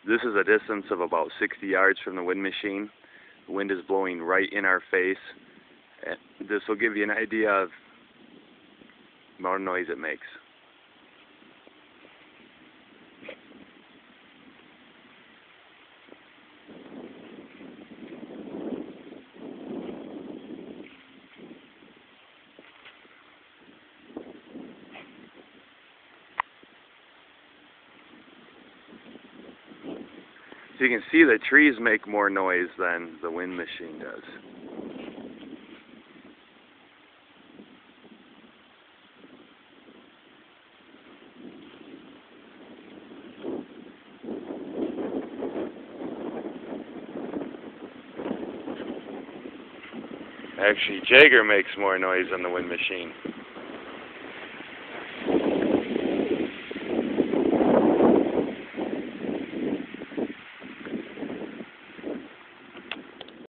This is a distance of about 60 yards from the wind machine. The wind is blowing right in our face. This will give you an idea of the amount of noise it makes. So you can see the trees make more noise than the wind machine does. Actually, Jaeger makes more noise than the wind machine.